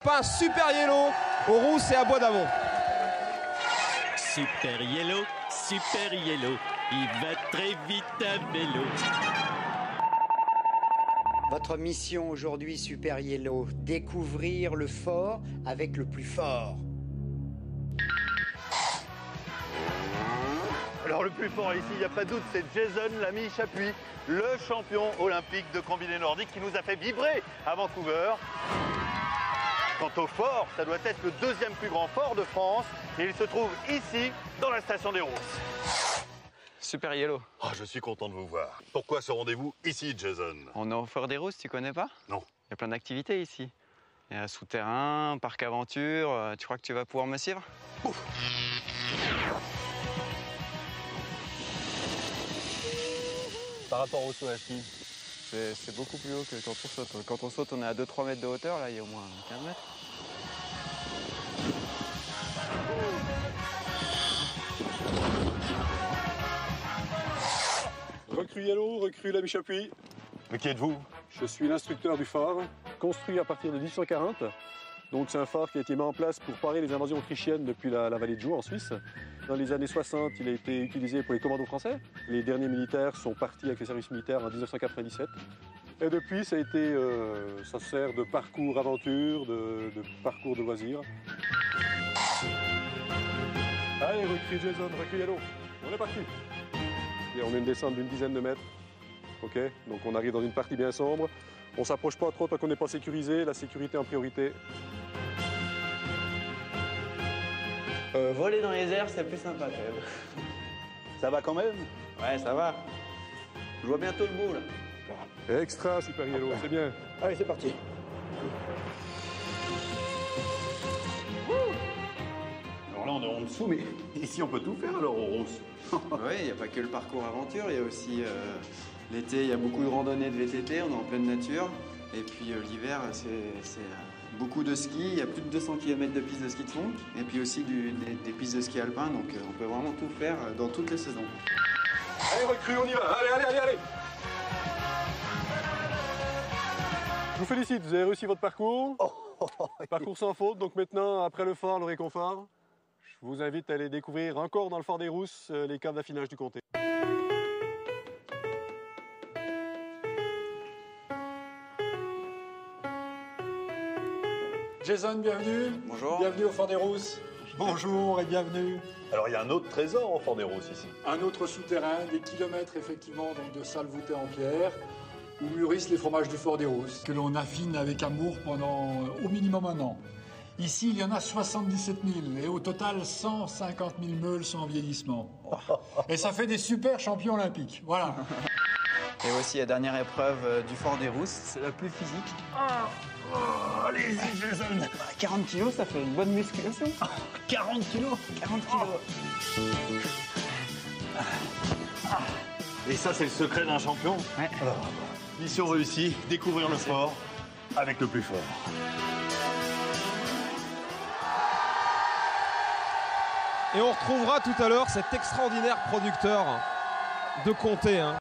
pas un super yellow aux Rousses et à Bois d'Amont. Super yellow, il va très vite à vélo. Votre mission aujourd'hui, Super Yellow, découvrir le fort avec le plus fort. Alors le plus fort ici, il n'y a pas de doute, c'est Jason Lamy Chapuis, le champion olympique de combiné nordique qui nous a fait vibrer à Vancouver. Quant au fort, ça doit être le deuxième plus grand fort de France et il se trouve ici, dans la station des Rousses. Super Yellow. Oh, je suis content de vous voir. Pourquoi ce rendez-vous ici, Jason? On est au Fort des Rousses, tu connais pas? Non. Il y a plein d'activités ici. Il y a souterrain, parc aventure. Tu crois que tu vas pouvoir me suivre? Ouf. Par rapport au saut à ski, c'est beaucoup plus haut que quand on saute. Quand on saute, on est à 2-3 mètres de hauteur. Là, il y a au moins 15 mètres. Recrue Yellow, recrue Lamy Chapuis. Mais qui êtes-vous? Je suis l'instructeur du phare, construit à partir de 1840. Donc c'est un phare qui a été mis en place pour parer les invasions autrichiennes depuis la vallée de Joux en Suisse. Dans les années 60, il a été utilisé pour les commandos français. Les derniers militaires sont partis avec les services militaires en 1997. Et depuis, ça sert de parcours aventure, de parcours de loisirs. Allez, recrue Jason, recrue Yellow. On est parti. Et on a une descente d'une dizaine de mètres. Ok, donc on arrive dans une partie bien sombre. On ne s'approche pas trop tant qu'on n'est pas sécurisé. La sécurité en priorité. Voler dans les airs, c'est plus sympa quand même. Ça va quand même? Ouais, ça va. Je vois bientôt le bout là. Extra, Super Yellow, c'est bien. Allez, c'est parti. Alors là, on est en dessous, mais ici, on peut tout faire alors aux Rousses. Oui, il n'y a pas que le parcours aventure, il y a aussi l'été, il y a beaucoup de randonnées de VTT, on est en pleine nature. Et puis l'hiver, c'est beaucoup de ski, il y a plus de 200 km de pistes de ski de fond. Et puis aussi des pistes de ski alpin, donc on peut vraiment tout faire dans toutes les saisons. Allez, recrue, on y va. Allez. Je vous félicite, vous avez réussi votre parcours. Parcours sans faute, donc maintenant, après le fort, le réconfort, je vous invite à aller découvrir encore dans le Fort des Rousses les caves d'affinage du comté. Jason, bienvenue. Bonjour. Bienvenue au Fort des Rousses. Bonjour et bienvenue. Alors, il y a un autre trésor au Fort des Rousses ici. Un autre souterrain, des kilomètres effectivement donc de salles voûtées en pierre, où mûrissent les fromages du Fort des Rousses, que l'on affine avec amour pendant au minimum un an. Ici, il y en a 77 000 et au total 150 000 meules sont en vieillissement. Et ça fait des super champions olympiques. Voilà. Et voici la dernière épreuve du Fort des Rousses, c'est la plus physique. Allez-y, Jason. 40 kilos, ça fait une bonne musculation. 40 kilos. 40 kilos. Et ça, c'est le secret d'un champion. Ouais. Alors, mission réussie, découvrir le fort avec le plus fort. Et on retrouvera tout à l'heure cet extraordinaire producteur de comté.